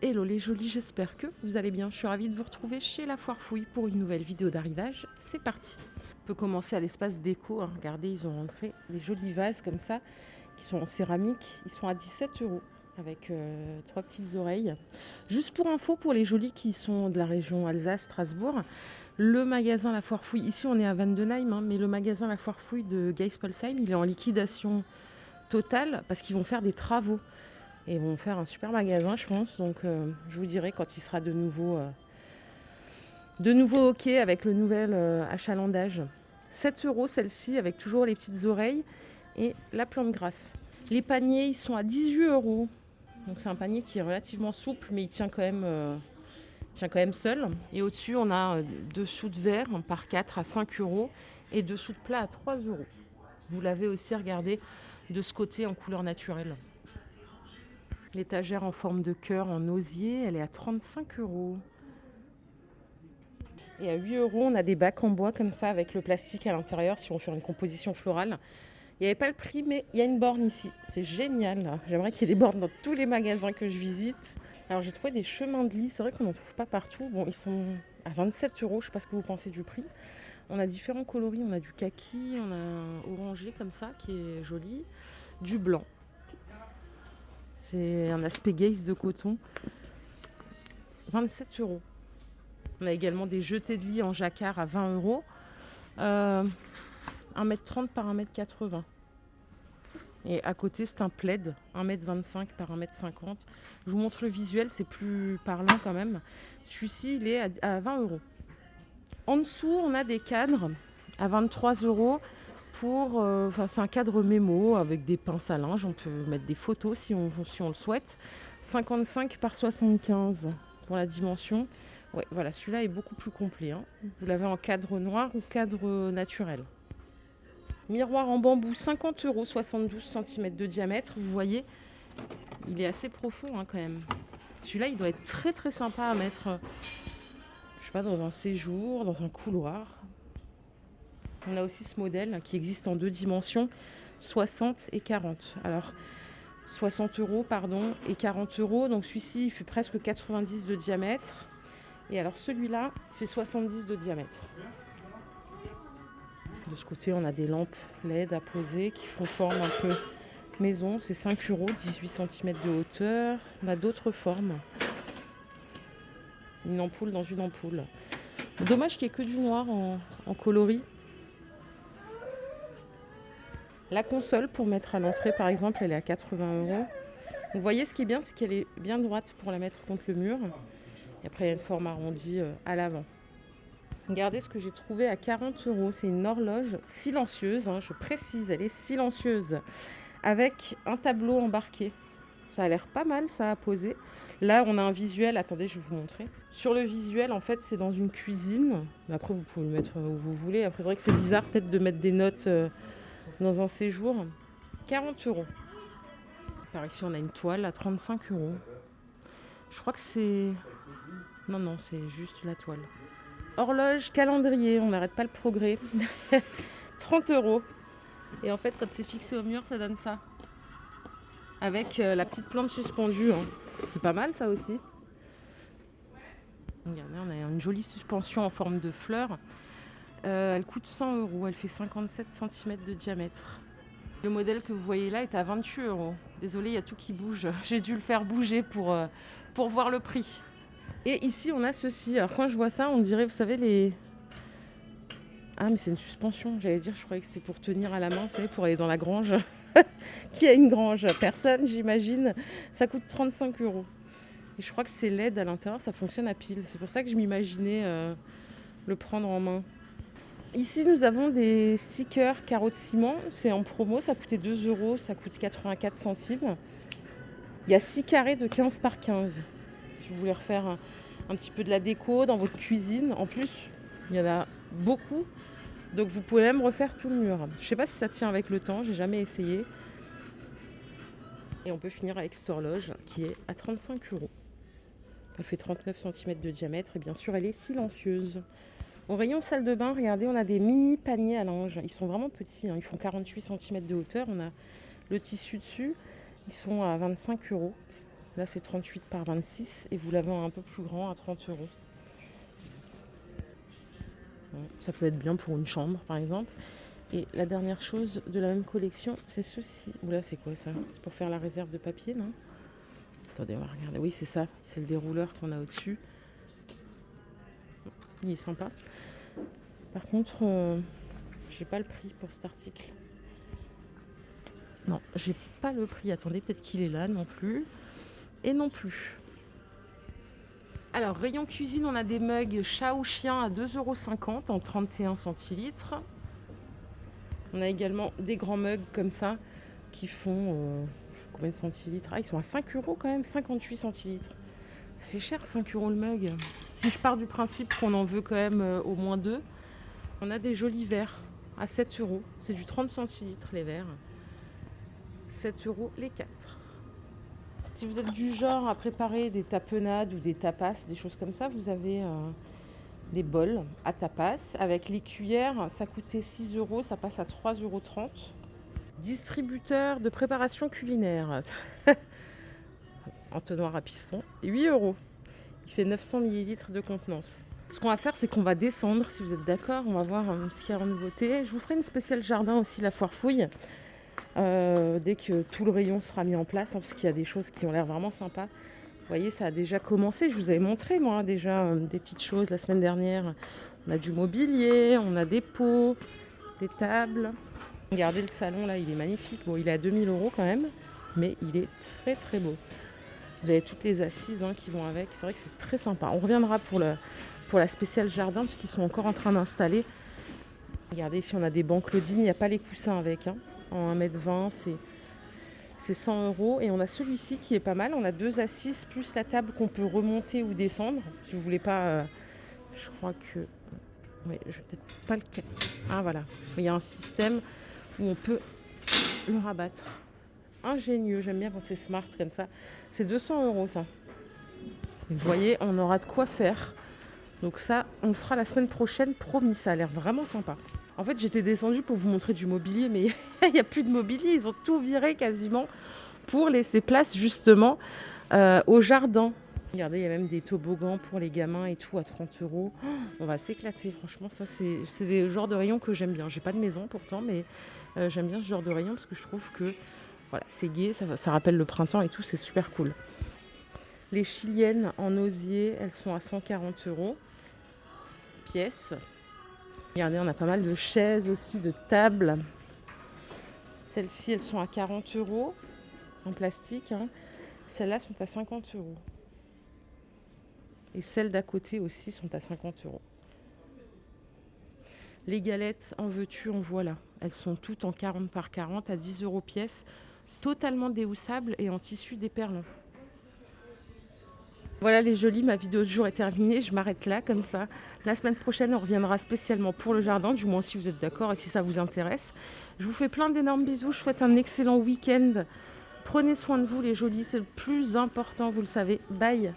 Hello les jolis, j'espère que vous allez bien. Je suis ravie de vous retrouver chez La Foire Fouille pour une nouvelle vidéo d'arrivage. C'est parti. On peut commencer à l'espace déco, hein. Regardez, ils ont rentré des jolis vases comme ça, qui sont en céramique. Ils sont à 17 € avec trois petites oreilles. Juste pour info, pour les jolis qui sont de la région Alsace-Strasbourg, le magasin La Foire Fouille, ici on est à Vandenheim, hein, mais le magasin La Foire Fouille de Geispolsheim, il est en liquidation totale parce qu'ils vont faire des travaux. Et ils vont faire un super magasin, je pense. Donc, je vous dirai quand il sera de nouveau OK avec le nouvel achalandage. 7 € celle-ci, avec toujours les petites oreilles et la plante grasse. Les paniers, ils sont à 18 €. Donc, c'est un panier qui est relativement souple, mais il tient quand même seul. Et au-dessus, on a deux sous de verre par 4 à 5 € et deux sous de plat à 3 €. Vous l'avez aussi regardé de ce côté en couleur naturelle. L'étagère en forme de cœur en osier, elle est à 35 €. Et à 8 €, on a des bacs en bois comme ça avec le plastique à l'intérieur si on veut faire une composition florale. Il n'y avait pas le prix, mais il y a une borne ici. C'est génial. J'aimerais qu'il y ait des bornes dans tous les magasins que je visite. Alors j'ai trouvé des chemins de lit. C'est vrai qu'on n'en trouve pas partout. Bon, ils sont à 27 €. Je ne sais pas ce que vous pensez du prix. On a différents coloris. On a du kaki, on a un orangé comme ça qui est joli. Du blanc. C'est un aspect gaze de coton. 27 €. On a également des jetés de lit en jacquard à 20 €. 1,30 m par 1,80 m. Et à côté, c'est un plaid, 1,25 m par 1,50 m. Je vous montre le visuel, c'est plus parlant quand même. Celui-ci, il est à 20 €. En dessous, on a des cadres à 23 € pour... c'est un cadre mémo avec des pinces à linge. On peut mettre des photos si on le souhaite. 55 par 75 pour la dimension. Ouais, voilà, celui-là est beaucoup plus complet, hein. Vous l'avez en cadre noir ou cadre naturel. Miroir en bambou, 50 €, 72 cm de diamètre. Vous voyez, il est assez profond, hein, quand même. Celui-là, il doit être très très sympa à mettre, je sais pas, dans un séjour, dans un couloir. On a aussi ce modèle qui existe en deux dimensions, 60 et 40. Alors, 60 € pardon, et 40 €. Donc celui-ci, il fait presque 90 de diamètre. Et alors celui-là fait 70 de diamètre. De ce côté, on a des lampes LED à poser qui font forme un peu maison. C'est 5 €, 18 cm de hauteur. On a d'autres formes. Une ampoule dans une ampoule. Dommage qu'il n'y ait que du noir en coloris. La console pour mettre à l'entrée, par exemple, elle est à 80 €. Vous voyez, ce qui est bien, c'est qu'elle est bien droite pour la mettre contre le mur. Et après, il y a une forme arrondie à l'avant. Regardez ce que j'ai trouvé à 40 €. C'est une horloge silencieuse, hein, je précise, elle est silencieuse. Avec un tableau embarqué. Ça a l'air pas mal, ça à poser. Là, on a un visuel. Attendez, je vais vous montrer. Sur le visuel, en fait, c'est dans une cuisine. Après, vous pouvez le mettre où vous voulez. Après, c'est vrai que c'est bizarre peut-être de mettre des notes dans un séjour. 40 €. Par ici, on a une toile à 35 €. Je crois que c'est... Non, c'est juste la toile. Horloge, calendrier, on n'arrête pas le progrès. 30 €. Et en fait, quand c'est fixé au mur, ça donne ça. Avec la petite plante suspendue, hein. C'est pas mal ça aussi. Regardez, on a une jolie suspension en forme de fleur. Elle coûte 100 €. Elle fait 57 cm de diamètre. Le modèle que vous voyez là est à 28 €. Désolée, il y a tout qui bouge. J'ai dû le faire bouger pour voir le prix. Et ici, on a ceci. Alors quand je vois ça, on dirait, vous savez, les... Ah, mais c'est une suspension. J'allais dire, je croyais que c'était pour tenir à la main, vous savez, pour aller dans la grange. Qui a une grange? Personne, j'imagine. Ça coûte 35 €. Et je crois que c'est LED à l'intérieur, ça fonctionne à pile. C'est pour ça que je m'imaginais le prendre en main. Ici, nous avons des stickers carreaux de ciment. C'est en promo, ça coûtait 2 €, ça coûte 84 centimes. Il y a 6 carrés de 15 par 15. Si vous voulez refaire un petit peu de la déco dans votre cuisine. En plus, il y en a beaucoup. Donc vous pouvez même refaire tout le mur. Je ne sais pas si ça tient avec le temps, j'ai jamais essayé. Et on peut finir avec cette horloge qui est à 35 €. Elle fait 39 cm de diamètre et bien sûr elle est silencieuse. Au rayon salle de bain, regardez, on a des mini paniers à linge. Ils sont vraiment petits, hein. Ils font 48 cm de hauteur. On a le tissu dessus. Ils sont à 25 €. Là, c'est 38 par 26 et vous l'avez un peu plus grand à 30 euros. Ça peut être bien pour une chambre, par exemple. Et la dernière chose de la même collection, c'est ceci. Oula, c'est quoi ça? C'est pour faire la réserve de papier, non? Attendez, on va regarder. Oui, c'est ça. C'est le dérouleur qu'on a au-dessus. Il est sympa. Par contre, j'ai pas le prix pour cet article. Non, j'ai pas le prix. Attendez, peut-être qu'il est là non plus. Et non plus. Alors, rayon cuisine, on a des mugs chat ou chien à 2,50 € en 31 centilitres. On a également des grands mugs comme ça qui font combien de centilitres? Ah, ils sont à 5 € quand même, 58 centilitres. Ça fait cher 5 € le mug. Si je pars du principe qu'on en veut quand même au moins 2, on a des jolis verres à 7 €. C'est du 30 centilitres les verres. 7 € les 4. Si vous êtes du genre à préparer des tapenades ou des tapas, des choses comme ça, vous avez des bols à tapas. Avec les cuillères, ça coûtait 6 €, ça passe à 3,30 €. Distributeur de préparation culinaire. Entonnoir à piston, 8 €. Il fait 900 ml de contenance. Ce qu'on va faire, c'est qu'on va descendre, si vous êtes d'accord. On va voir ce qu'il y a en nouveauté. Je vous ferai une spéciale jardin aussi, la foire fouille. Dès que tout le rayon sera mis en place, parce qu'il y a des choses qui ont l'air vraiment sympas. Vous voyez, ça a déjà commencé. Je vous avais montré, moi, déjà des petites choses la semaine dernière. On a du mobilier, on a des pots, des tables. Regardez le salon, là, il est magnifique. Bon, il est à 2000 € quand même, mais il est très, très beau. Vous avez toutes les assises qui vont avec. C'est vrai que c'est très sympa. On reviendra pour la spéciale jardin, puisqu'ils sont encore en train d'installer. Regardez, ici, on a des bancs Claudine. Il n'y a pas les coussins avec. En 1,20 m, c'est 100 €. Et on a celui-ci qui est pas mal. On a 2 assises plus la table qu'on peut remonter ou descendre. Si vous voulez pas, je crois que... Oui, je vais peut-être pas le... Ah voilà, il y a un système où on peut le rabattre. Ingénieux, j'aime bien quand c'est smart comme ça. C'est 200 € ça. Vous voyez, on aura de quoi faire. Donc ça, on le fera la semaine prochaine, promis. Ça a l'air vraiment sympa. En fait, j'étais descendue pour vous montrer du mobilier, mais il n'y a plus de mobilier. Ils ont tout viré quasiment pour laisser place justement au jardin. Regardez, il y a même des toboggans pour les gamins et tout à 30 €. Oh, on va s'éclater, franchement. Ça, c'est des genres de rayons que j'aime bien. J'ai pas de maison pourtant, mais j'aime bien ce genre de rayons parce que je trouve que voilà, c'est gai, ça rappelle le printemps et tout, c'est super cool. Les chiliennes en osier, elles sont à 140 € pièce. Regardez, on a pas mal de chaises aussi, de tables. Celles-ci, elles sont à 40 € en plastique. Celles-là sont à 50 €. Et celles d'à côté aussi sont à 50 €. Les galettes, en veux-tu, en voilà. Elles sont toutes en 40 par 40 à 10 € pièce. Totalement déhoussables et en tissu d'éperlon. Voilà les jolis, ma vidéo de jour est terminée, je m'arrête là comme ça. La semaine prochaine, on reviendra spécialement pour le jardin, du moins si vous êtes d'accord et si ça vous intéresse. Je vous fais plein d'énormes bisous, je vous souhaite un excellent week-end. Prenez soin de vous les jolis, c'est le plus important, vous le savez. Bye.